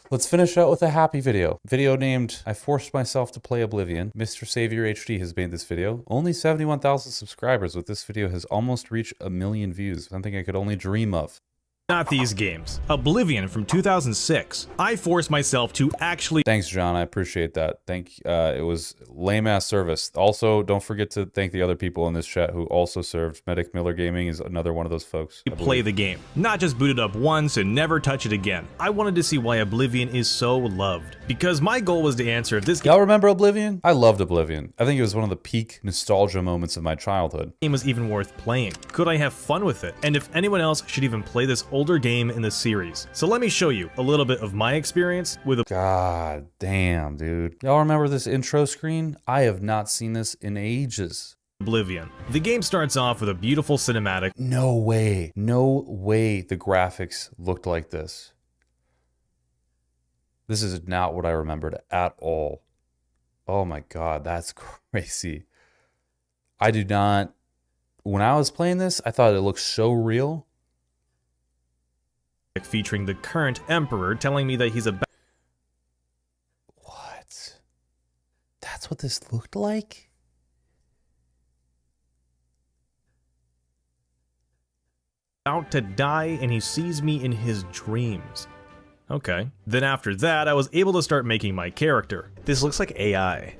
Let's finish out with a happy video. Video named, I forced myself to play Oblivion. Mr. Savior HD has made this video. Only 71,000 subscribers, with this video has almost reached 1 million views. Something I could only dream of. Not these games. Oblivion from 2006. I forced myself to actually— Thanks, John. I appreciate that. It was lame-ass service. Also, don't forget to thank the other people in this chat who also served. Medic Miller Gaming is another one of those folks. play the game, not just boot it up once and never touch it again. I wanted to see why Oblivion is so loved, because my goal was to answer if this Y'all remember Oblivion? I loved Oblivion. I think it was one of the peak nostalgia moments of my childhood. game was even worth playing. Could I have fun with it? And if anyone else should even play this older game in the series. So let me show you a little bit of my experience with God damn, dude. Y'all remember this intro screen? I have not seen this in ages. Oblivion. The game starts off with a beautiful cinematic. No way. No way the graphics looked like this. This is not what I remembered at all. Oh my god, that's crazy. I do not... When I was playing this, I thought it looked so real. Featuring the current emperor telling me that he's about What? That's what this looked like? to die and he sees me in his dreams. Okay. Then after that, I was able to start making my character. This looks like AI.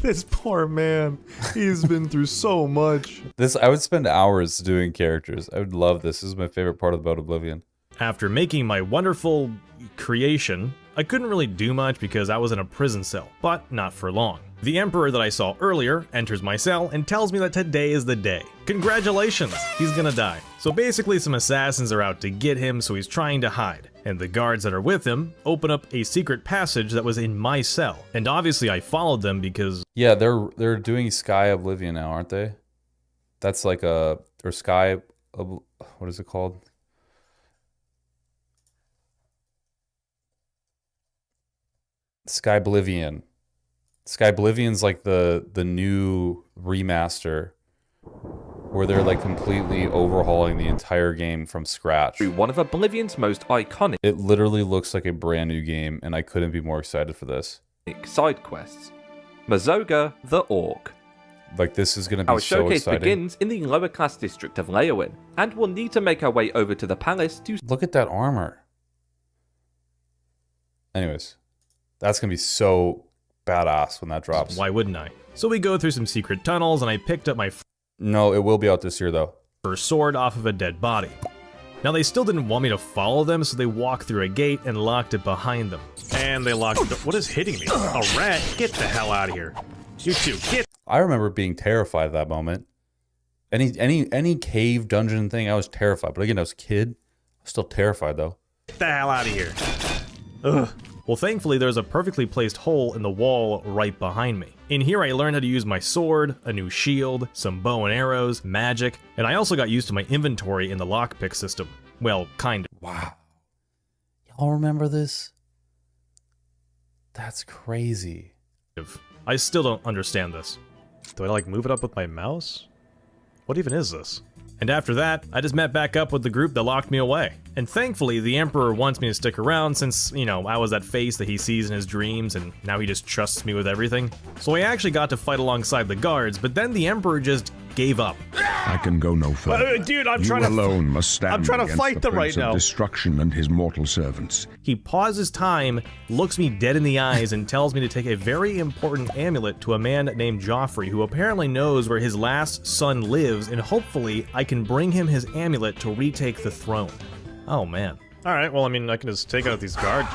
This poor man. He's been through so much. I would spend hours doing characters. I would love this. This is my favorite part about Oblivion. After making my wonderful creation, I couldn't really do much because I was in a prison cell, but not for long. The emperor that I saw earlier enters my cell and tells me that today is the day. Congratulations, he's gonna die. So basically some assassins are out to get him, so he's trying to hide. And the guards that are with him open up a secret passage that was in my cell. And obviously I followed them because... Yeah, they're doing Sky Oblivion now, aren't they? That's like or Sky... What is it called? Sky Oblivion. Sky Oblivion's like the new remaster where they're like completely overhauling the entire game from scratch. One of Oblivion's most iconic It literally looks like a brand new game, and I couldn't be more excited for this. side quests. Mazoga the Orc. Like, this is gonna be Our so showcase exciting. begins in the lower class district of Leowin, and we'll need to make our way over to the palace to Look at that armor. Anyways, that's gonna be so badass when that drops. Why wouldn't I? So we go through some secret tunnels and I picked up my No, it will be out this year though. first sword off of a dead body. Now they still didn't want me to follow them, so they walked through a gate and locked it behind them. And they locked the... What is hitting me? A rat? Get the hell out of here. You two, get I remember being terrified at that moment. Any cave dungeon thing, I was terrified. But again, I was a kid. I was still terrified though. the hell out of here. Ugh. Well, thankfully, there's a perfectly placed hole in the wall right behind me. In here, I learned how to use my sword, a new shield, some bow and arrows, magic, and I also got used to my inventory in the lockpick system. Well, kind of. Wow. Y'all remember this? That's crazy. I still don't understand this. Do I like move it up with my mouse? What even is this? And after that, I just met back up with the group that locked me away. And thankfully, the Emperor wants me to stick around since, you know, I was that face that he sees in his dreams and now he just trusts me with everything. So I actually got to fight alongside the guards, but then the Emperor just gave up. I can go no further. Dude, I'm You trying to... alone must stand I'm trying to against fight the them right Prince of now. Destruction and his mortal servants. He pauses time, looks me dead in the eyes, and tells me to take a very important amulet to a man named Joffrey, who apparently knows where his last son lives, and hopefully I can bring him his amulet to retake the throne. Oh man. Alright, well, I mean, I can just take out these guards.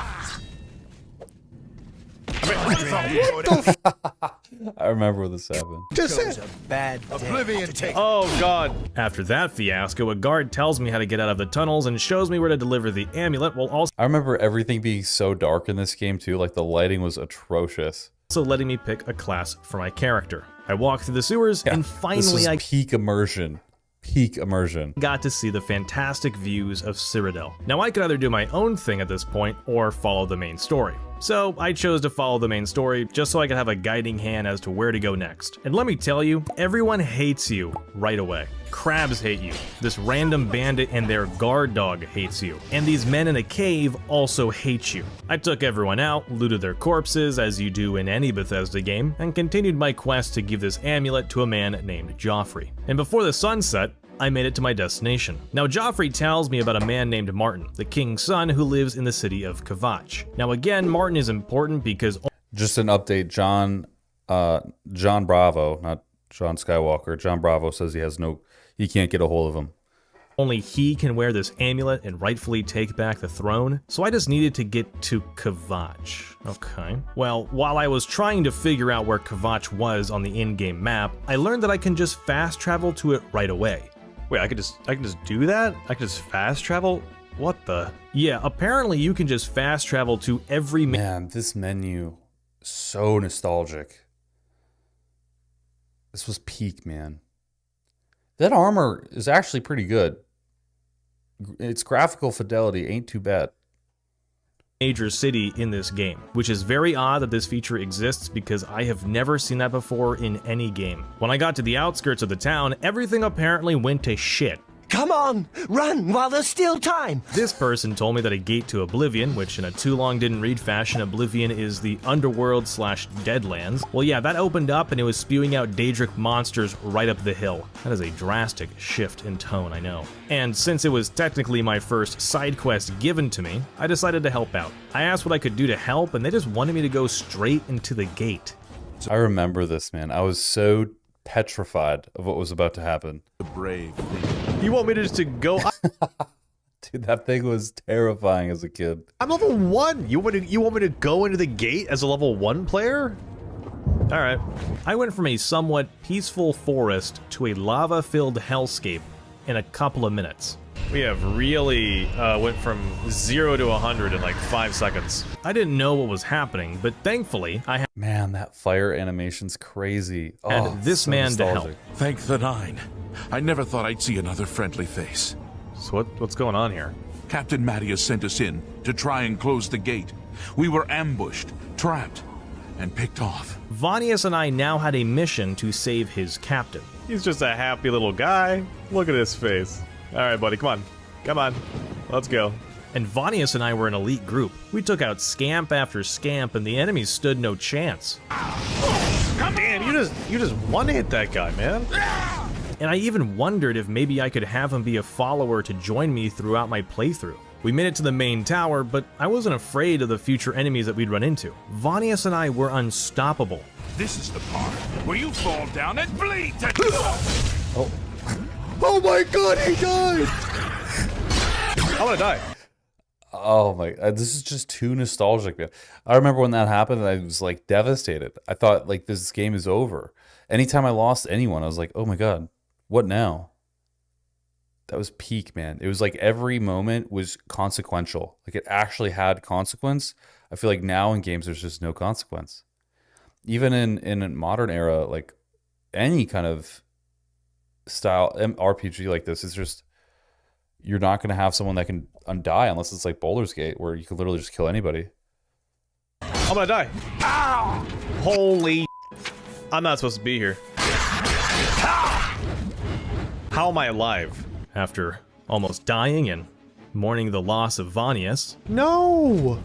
I remember when this happened. Oh, God. After that fiasco, a guard tells me how to get out of the tunnels and shows me where to deliver the amulet, while also I remember everything being so dark in this game too, like the lighting was atrocious. letting me pick a class for my character. I walk through the sewers, and This finally was I peak immersion. Peak immersion. got to see the fantastic views of Cyrodiil. Now I could either do my own thing at this point or follow the main story. So I chose to follow the main story just so I could have a guiding hand as to where to go next. And let me tell you, everyone hates you right away. Crabs hate you, this random bandit and their guard dog hates you, and these men in a cave also hate you. I took everyone out, looted their corpses as you do in any Bethesda game, and continued my quest to give this amulet to a man named Joffrey. And before the sun set, I made it to my destination. Now Joffrey tells me about a man named Martin, the king's son who lives in the city of Kvatch. Now again, Martin is important because... Just an update, John Bravo, not John Skywalker, John Bravo says he can't get a hold of him. Only he can wear this amulet and rightfully take back the throne, so I just needed to get to Kvatch. Okay. Well, while I was trying to figure out where Kvatch was on the in-game map, I learned that I can just fast travel to it right away. Wait, I can just do that? I can just fast travel? What the? Yeah, apparently you can just fast travel to every... Man, this menu, so nostalgic. This was peak, man. That armor is actually pretty good. Its graphical fidelity ain't too bad. Major city in this game, which is very odd that this feature exists because I have never seen that before in any game. When I got to the outskirts of the town, everything apparently went to shit. Come on, run while there's still time. This person told me that a gate to Oblivion, which in a too long didn't read fashion, Oblivion is the underworld / Deadlands. Well, yeah, that opened up and it was spewing out Daedric monsters right up the hill. That is a drastic shift in tone, I know. And since it was technically my first side quest given to me, I decided to help out. I asked what I could do to help, and they just wanted me to go straight into the gate. I remember this, man. I was so petrified of what was about to happen. The brave thing. You want me to just to go? Dude, that thing was terrifying as a kid. I'm level 1. You want me to go into the gate as a level 1 player? All right. I went from a somewhat peaceful forest to a lava-filled hellscape in a couple of minutes. We have really went from 0 to 100 in like 5 seconds. I didn't know what was happening, but thankfully I had Man, that fire animation's crazy. this so man to help. nostalgic. Thank the Nine. I never thought I'd see another friendly face. So what's going on here? Captain Mattias sent us in to try and close the gate. We were ambushed, trapped, and picked off. Vanius and I now had a mission to save his captain. He's just a happy little guy. Look at his face. All right, buddy, come on. Come on. Let's go. And Vanius and I were an elite group. We took out scamp after scamp, and the enemies stood no chance. Damn, you just one-hit that guy, man. And I even wondered if maybe I could have him be a follower to join me throughout my playthrough. We made it to the main tower, but I wasn't afraid of the future enemies that we'd run into. Vanius and I were unstoppable. This is the part where you fall down and bleed to Oh my god, he died! I'm gonna die. Oh my, this is just too nostalgic, man. I remember when that happened, and I was like devastated. I thought like this game is over. Anytime I lost anyone, I was like, oh my god, what now? That was peak, man. It was like every moment was consequential. Like it actually had consequence. I feel like now in games, there's just no consequence. Even in a modern era, like any kind of style RPG like this, is just, you're not going to have someone that can die unless it's like Baldur's Gate, where you can literally just kill anybody. I'm gonna die. Ow! Holy I'm not supposed to be here. How am I alive? After almost dying and mourning the loss of Vanius, No!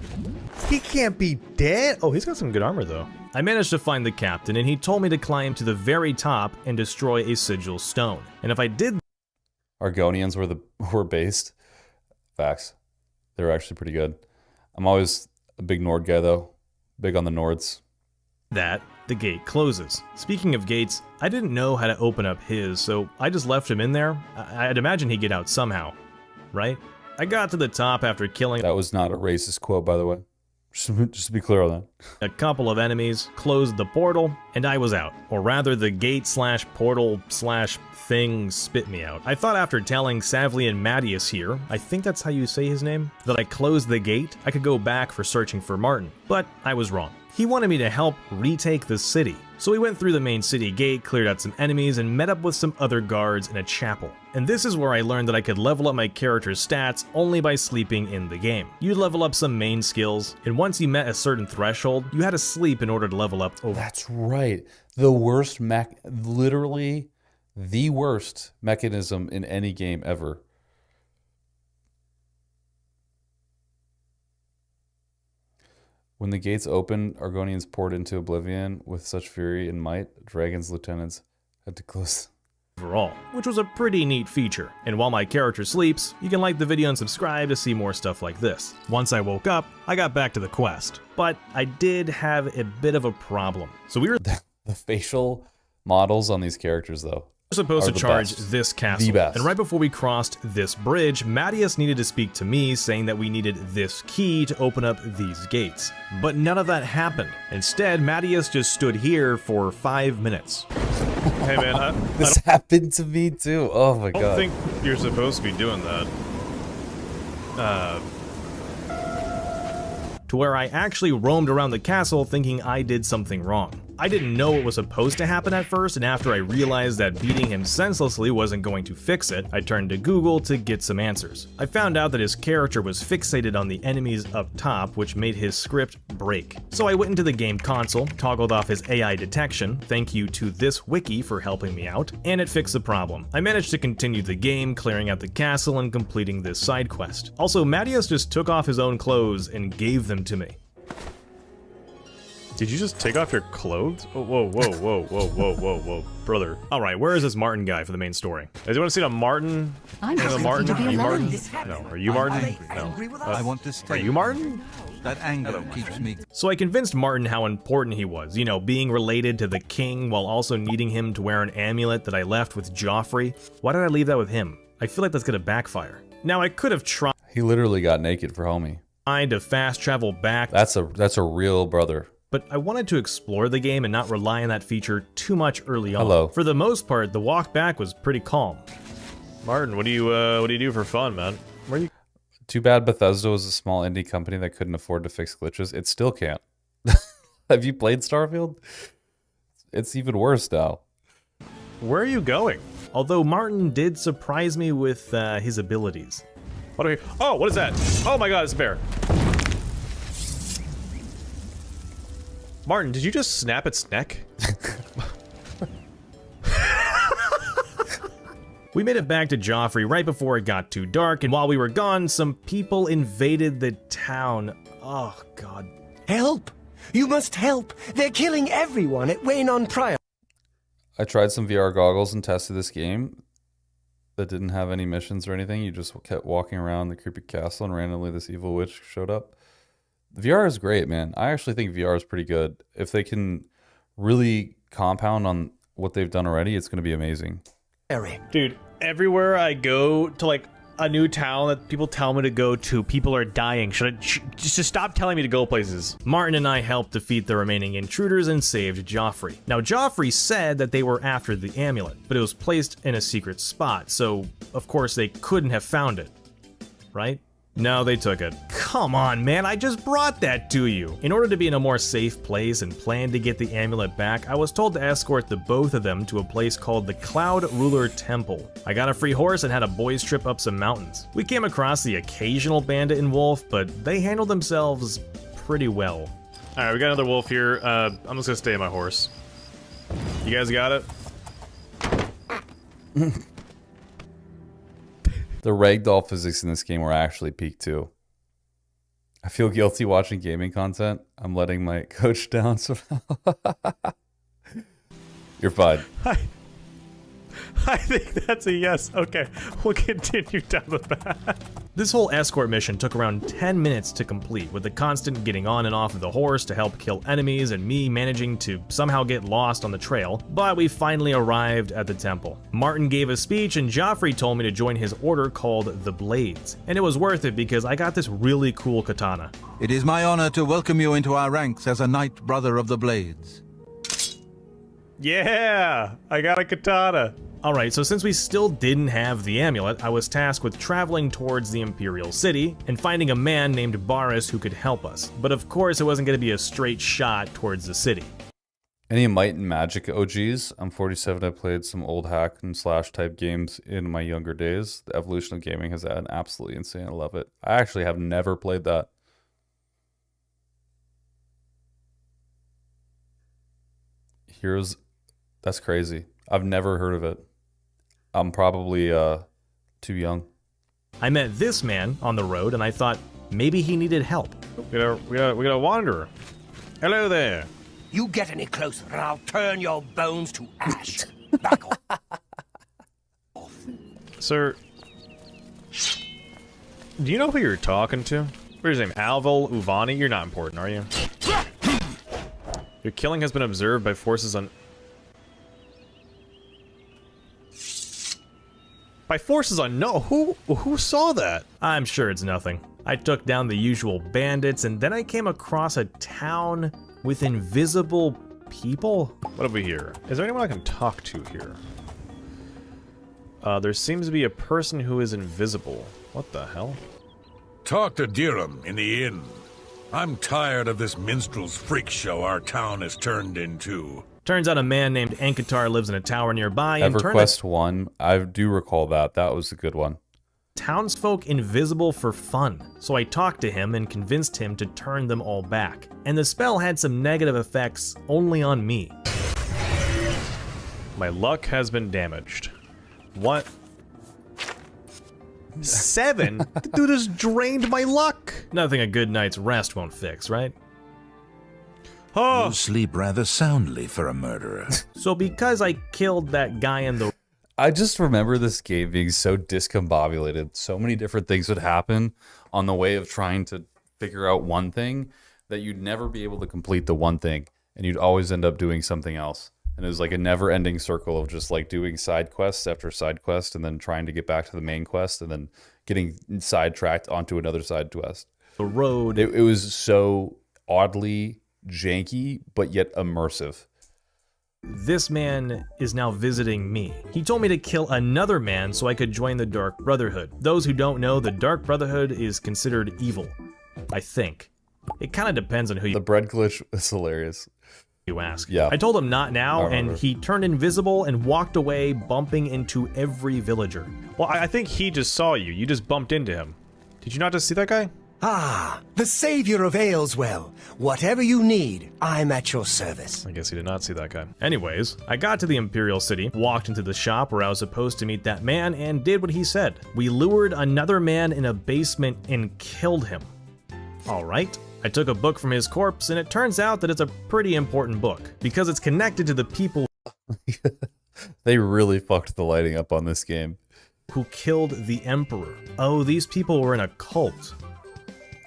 He can't be dead. Oh, he's got some good armor, though. I managed to find the captain, and he told me to climb to the very top and destroy a sigil stone. And if I did Argonians were based. Facts. They were actually pretty good. I'm always a big Nord guy, though. Big on the Nords. that, the gate closes. Speaking of gates, I didn't know how to open up his, so I just left him in there. I'd imagine he'd get out somehow, right? I got to the top after killing That was not a racist quote, by the way. Just to be clear on that. a couple of enemies, closed the portal, and I was out. Or rather, the gate/portal/thing spit me out. I thought after telling Savli and Mattias here, I think that's how you say his name, that I closed the gate, I could go back for searching for Martin. But I was wrong. He wanted me to help retake the city. So we went through the main city gate, cleared out some enemies, and met up with some other guards in a chapel. And this is where I learned that I could level up my character's stats only by sleeping in the game. You'd level up some main skills, and once you met a certain threshold, you had to sleep in order to level up over. That's right. The worst literally the worst mechanism in any game ever. When the gates opened, Argonians poured into Oblivion with such fury and might, Dragon's lieutenants had to close. Overall, which was a pretty neat feature. And while my character sleeps, you can like the video and subscribe to see more stuff like this. Once I woke up, I got back to the quest, but I did have a bit of a problem. So we were The facial models on these characters, though, supposed are to the charge best. this castle, The best. and right before we crossed this bridge, Mattias needed to speak to me, saying that we needed this key to open up these gates. But none of that happened. Instead, Mattias just stood here for 5 minutes. Hey man, This happened to me too. Oh my I don't god. think you're supposed to be doing that. To where I actually roamed around the castle thinking I did something wrong. I didn't know what was supposed to happen at first, and after I realized that beating him senselessly wasn't going to fix it, I turned to Google to get some answers. I found out that his character was fixated on the enemies up top, which made his script break. So I went into the game console, toggled off his AI detection, thank you to this wiki for helping me out, and it fixed the problem. I managed to continue the game, clearing out the castle and completing this side quest. Also, Mattias just took off his own clothes and gave them to me. Did you just take off your clothes? Oh, whoa, brother. Alright, where is this Martin guy for the main story? Does anyone see a Martin? I'm Is just a lucky Martin? to Are be you Martin? alive. No. Are you Martin? No. I want to stay. Are you Martin? That anger keeps me. So I convinced Martin how important he was, you know, being related to the king while also needing him to wear an amulet that I left with Joffrey. Why did I leave that with him? I feel like that's gonna backfire. Now I could have tried He literally got naked for homie. to fast travel back, That's a real brother. but I wanted to explore the game and not rely on that feature too much early on. Hello. For the most part, the walk back was pretty calm. Martin, what do you do for fun, man? Where you? Too bad Bethesda was a small indie company that couldn't afford to fix glitches. It still can't. Have you played Starfield? It's even worse now. Where are you going? Although Martin did surprise me with his abilities. What are we? Oh, what is that? Oh my God, it's a bear. Martin, did you just snap its neck? We made it back to Joffrey right before it got too dark, and while we were gone, some people invaded the town. Oh, God. Help! You must help! They're killing everyone at Wayne on Prior. I tried some VR goggles and tested this game that didn't have any missions or anything. You just kept walking around the creepy castle and randomly this evil witch showed up. VR is great, man. I actually think VR is pretty good. If they can really compound on what they've done already, it's going to be amazing. Dude, everywhere I go to like a new town that people tell me to go to, people are dying. Should I just stop telling me to go places? Martin and I helped defeat the remaining intruders and saved Joffrey. Now, Joffrey said that they were after the amulet, but it was placed in a secret spot, so of course they couldn't have found it. Right? No, they took it. Come on, man, I just brought that to you. In order to be in a more safe place and plan to get the amulet back, I was told to escort the both of them to a place called the Cloud Ruler Temple. I got a free horse and had a boys trip up some mountains. We came across the occasional bandit and wolf, but they handled themselves pretty well. All right, we got another wolf here. I'm just gonna stay on my horse. You guys got it? The ragdoll physics in this game were actually peak too. I feel guilty watching gaming content. I'm letting my coach down somehow. You're fine. I think that's a yes. Okay, we'll continue down the path. This whole escort mission took around 10 minutes to complete, with the constant getting on and off of the horse to help kill enemies and me managing to somehow get lost on the trail, but we finally arrived at the temple. Martin gave a speech and Joffrey told me to join his order called the Blades, and it was worth it because I got this really cool katana. It is my honor to welcome you into our ranks as a Knight Brother of the Blades. Yeah, I got a katana. Alright, so since we still didn't have the amulet, I was tasked with traveling towards the Imperial City and finding a man named Baris who could help us. But of course, it wasn't going to be a straight shot towards the city. Any Might and Magic OGs? I'm 47. I played some old hack and slash type games in my younger days. The evolution of gaming has been absolutely insane. I love it. I actually have never played that. Heroes, that's crazy. I've never heard of it. I'm probably too young. I met this man on the road and I thought maybe he needed help. We got a wanderer. Hello there. You get any closer and I'll turn your bones to ash. Back off. Sir, do you know who you're talking to? What's his name? Alval Uvani? You're not important, are you? Your killing has been observed by forces on... By forces unknown? Who saw that? I'm sure it's nothing. I took down the usual bandits and then I came across a town with invisible people. What have we here? Is there anyone I can talk to here? There seems to be a person who is invisible. What the hell? Talk to Dirham in the inn. I'm tired of this minstrel's freak show our town has turned into. Turns out a man named Ankatar lives in a tower nearby and turned EverQuest 1, I do recall that. That was a good one. townsfolk invisible for fun. So I talked to him and convinced him to turn them all back. And the spell had some negative effects only on me. My luck has been damaged. What? 7? The dude has drained my luck. Nothing a good night's rest won't fix, right? Oh, You sleep rather soundly for a murderer. So because I killed that guy in the... I just remember this game being so discombobulated. So many different things would happen on the way of trying to figure out one thing that you'd never be able to complete the one thing. And you'd always end up doing something else. And it was like a never-ending circle of just like doing side quests after side quest and then trying to get back to the main quest and then getting sidetracked onto another side quest. The road. It was so oddly janky, but yet immersive. This man is now visiting me. He told me to kill another man so I could join the Dark Brotherhood. Those who don't know, the Dark Brotherhood is considered evil. I think. It kind of depends on who The bread glitch is hilarious. you ask. Yeah. I told him not now, I and remember. he turned invisible and walked away, bumping into every villager. well, I think he just saw you. You just bumped into him. Did you not just see that guy? Ah, the savior of Ayleswell. Whatever you need, I'm at your service. I guess he did not see that guy. Anyways, I got to the Imperial City, walked into the shop where I was supposed to meet that man, and did what he said. We lured another man in a basement and killed him. Alright. I took a book from his corpse, and it turns out that it's a pretty important book, because it's connected to the people They really fucked the lighting up on this game. who killed the Emperor. Oh, these people were in a cult.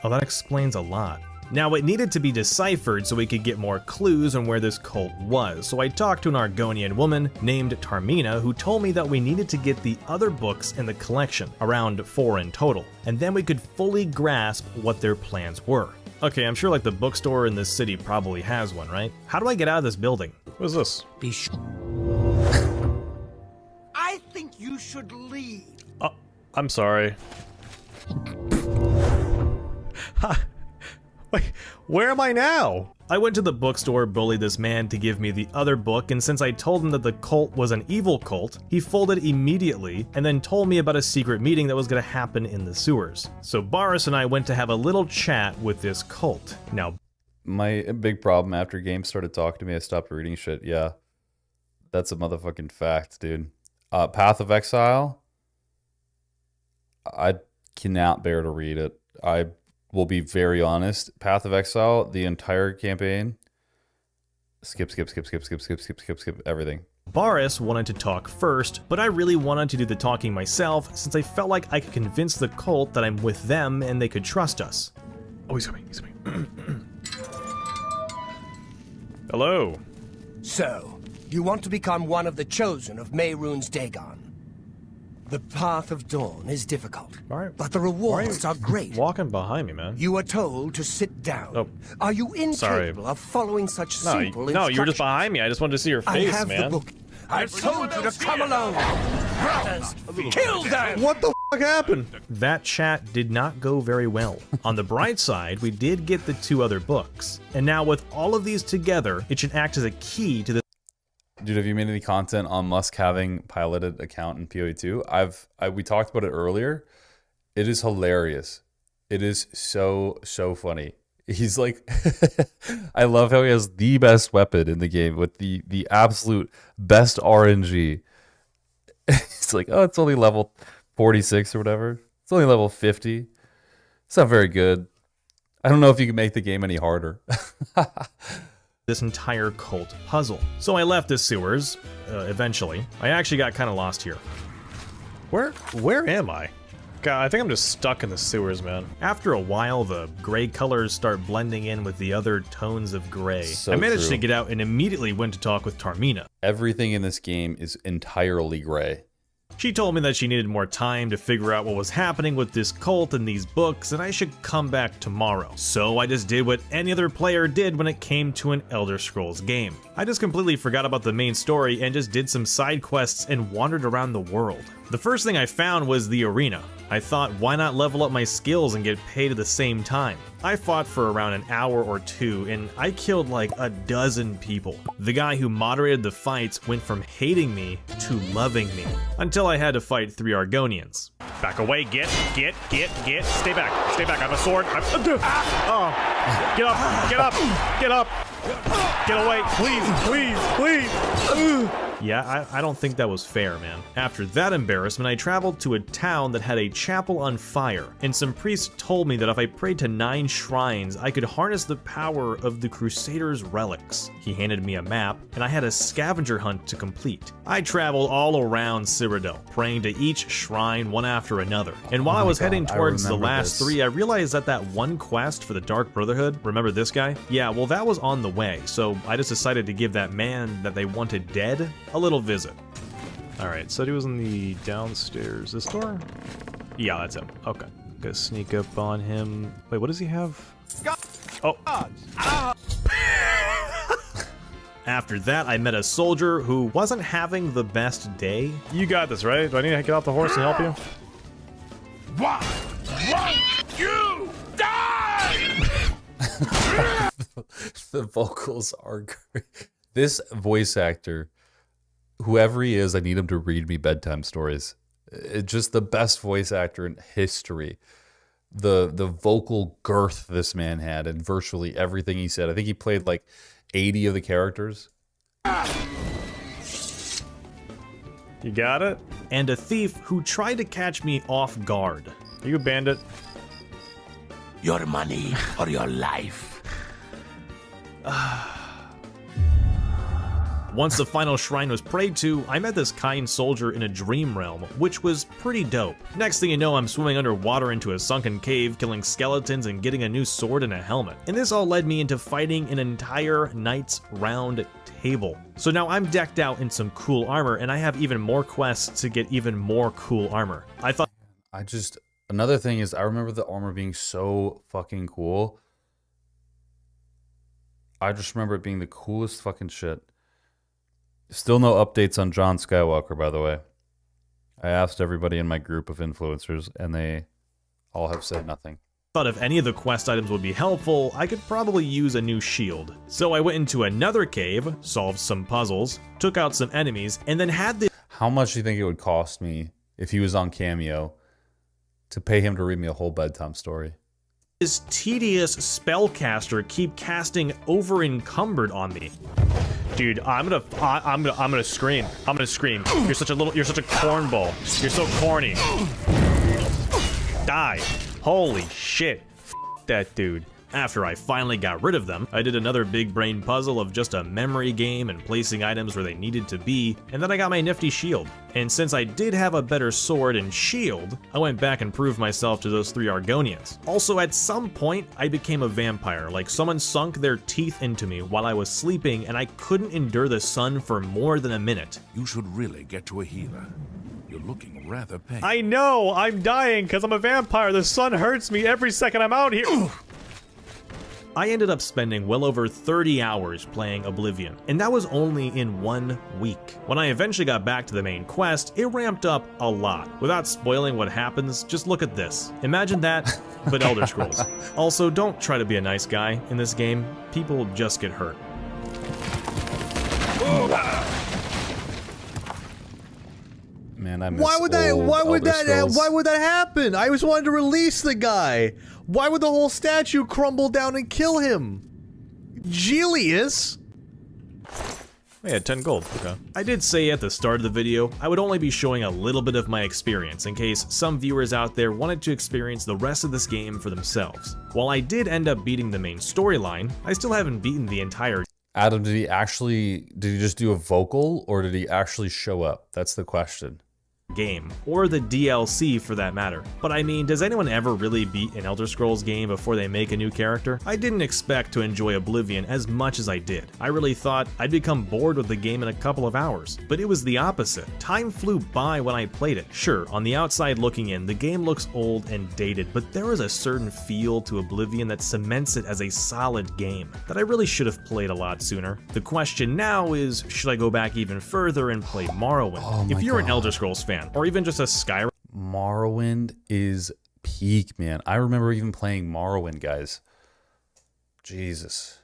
Oh, that explains a lot. Now, it needed to be deciphered so we could get more clues on where this cult was, so I talked to an Argonian woman named Tarmina who told me that we needed to get the other books in the collection, around 4 in total, and then we could fully grasp what their plans were. Okay, I'm sure like the bookstore in this city probably has one, right? How do I get out of this building? What is this? Be sure. I think you should leave. I'm sorry. Wait, where am I now? I went to the bookstore, bullied this man to give me the other book, and since I told him that the cult was an evil cult, he folded immediately and then told me about a secret meeting that was going to happen in the sewers. So Boris and I went to have a little chat with this cult. Now, My big problem after games started talking to me, I stopped reading shit. Yeah. That's a motherfucking fact, dude. Path of Exile. I cannot bear to read it. I will be very honest. Path of Exile, the entire campaign. Skip everything. Boris wanted to talk first, but I really wanted to do the talking myself since I felt like I could convince the cult that I'm with them and they could trust us. Oh, he's coming. He's coming. Hello. So, you want to become one of the chosen of Mehrunes Dagon. The path of dawn is difficult, but the rewards are great. Walking behind me, man. You are told to sit down. Oh. Are you Sorry. incapable of following such No, simple no, you were just instructions? behind me. I just wanted to see your I face, have man. the book. I've told you to come alone. Brothers, kill them! What the What happened? That chat did not go very well. On the bright side, we did get the 2 other books. And now with all of these together, it should act as a key to the... Dude, have you made any content on Musk having piloted account in PoE2? We talked about it earlier. It is hilarious. It is so funny. He's like, I love how he has the best weapon in the game with the absolute best RNG. It's like, oh, it's only level 46 or whatever. It's only level 50. It's not very good. I don't know if you can make the game any harder. This entire cult puzzle. So I left the sewers, eventually. I actually got kind of lost here. Where am I? God, I think I'm just stuck in the sewers, man. After a while, the gray colors start blending in with the other tones of gray. So I managed true. to get out and immediately went to talk with Tarmina. Everything in this game is entirely gray. She told me that she needed more time to figure out what was happening with this cult and these books, and I should come back tomorrow. So I just did what any other player did when it came to an Elder Scrolls game. I just completely forgot about the main story and just did some side quests and wandered around the world. The first thing I found was the arena. I thought, why not level up my skills and get paid at the same time? I fought for around an hour or 2, and I killed like a dozen people. The guy who moderated the fights went from hating me to loving me, until I had to fight 3 Argonians. Back away, get. Stay back, I have a sword. Get up. Get away, please. Yeah, I don't think that was fair, man. After that embarrassment, I traveled to a town that had a chapel on fire, and some priests told me that if I prayed to 9 shrines, I could harness the power of the Crusaders' relics. He handed me a map, and I had a scavenger hunt to complete. I traveled all around Cyrodiil, praying to each shrine one after another. And while I was heading towards the last 3, I realized that one quest for the Dark Brotherhood, remember this guy? Yeah, well that was on the way, so I just decided to give that man that they wanted dead a little visit. Alright, so he was in the downstairs. This door? Yeah, that's him. Okay. Gonna sneak up on him. Wait, what does he have? Oh. After that, I met a soldier who wasn't having the best day. You got this, right? Do I need to get off the horse and help you? Why won't you die? The vocals are great. This voice actor, whoever he is, I need him to read me bedtime stories. It's just the best voice actor in history. The vocal girth this man had in virtually everything he said. I think he played like 80 of the characters. You got it? And a thief who tried to catch me off guard. Are you a bandit? Your money or your life. Once the final shrine was prayed to, I met this kind soldier in a dream realm, which was pretty dope. Next thing you know, I'm swimming underwater into a sunken cave, killing skeletons and getting a new sword and a helmet. And this all led me into fighting an entire Knights Round Table. So now I'm decked out in some cool armor, and I have even more quests to get even more cool armor. Another thing is, I remember the armor being so fucking cool. I just remember it being the coolest fucking shit. Still no updates on John Skywalker, by the way. I asked everybody in my group of influencers, and they all have said nothing. Thought if any of the quest items would be helpful, I could probably use a new shield. So I went into another cave, solved some puzzles, took out some enemies, and then had this— How much do you think it would cost me if he was on Cameo to pay him to read me a whole bedtime story? This tedious spellcaster keep casting over encumbered on me. Dude, I'm gonna scream. I'm gonna scream. You're such a cornball. You're so corny. Die. Holy shit. F that dude. After I finally got rid of them, I did another big brain puzzle of just a memory game and placing items where they needed to be, and then I got my nifty shield. And since I did have a better sword and shield, I went back and proved myself to those 3 Argonians. Also, at some point, I became a vampire, like someone sunk their teeth into me while I was sleeping and I couldn't endure the sun for more than a minute. You should really get to a healer. You're looking rather pained. I know! I'm dying because I'm a vampire. The sun hurts me every second I'm out here. I ended up spending well over 30 hours playing Oblivion, and that was only in 1 week. When I eventually got back to the main quest, it ramped up a lot. Without spoiling what happens, just look at this. Imagine that, but Elder Scrolls. Also, don't try to be a nice guy in this game. People just get hurt. Man, I miss Why would that happen? I just wanted to release the guy. Why would the whole statue crumble down and kill him? Gelius? I had 10 gold. Okay. I did say at the start of the video, I would only be showing a little bit of my experience in case some viewers out there wanted to experience the rest of this game for themselves. While I did end up beating the main storyline, I still haven't beaten the entire Adam, did he just do a vocal, or did he actually show up? That's the question. game, or the DLC for that matter. But I mean, does anyone ever really beat an Elder Scrolls game before they make a new character? I didn't expect to enjoy Oblivion as much as I did. I really thought I'd become bored with the game in a couple of hours, but it was the opposite. Time flew by when I played it. Sure, on the outside looking in, the game looks old and dated, but there is a certain feel to Oblivion that cements it as a solid game that I really should have played a lot sooner. The question now is, should I go back even further and play Morrowind? If you're an Elder Scrolls fan, or even just a Skyrim. Morrowind is peak, man. I remember even playing Morrowind, guys. Jesus.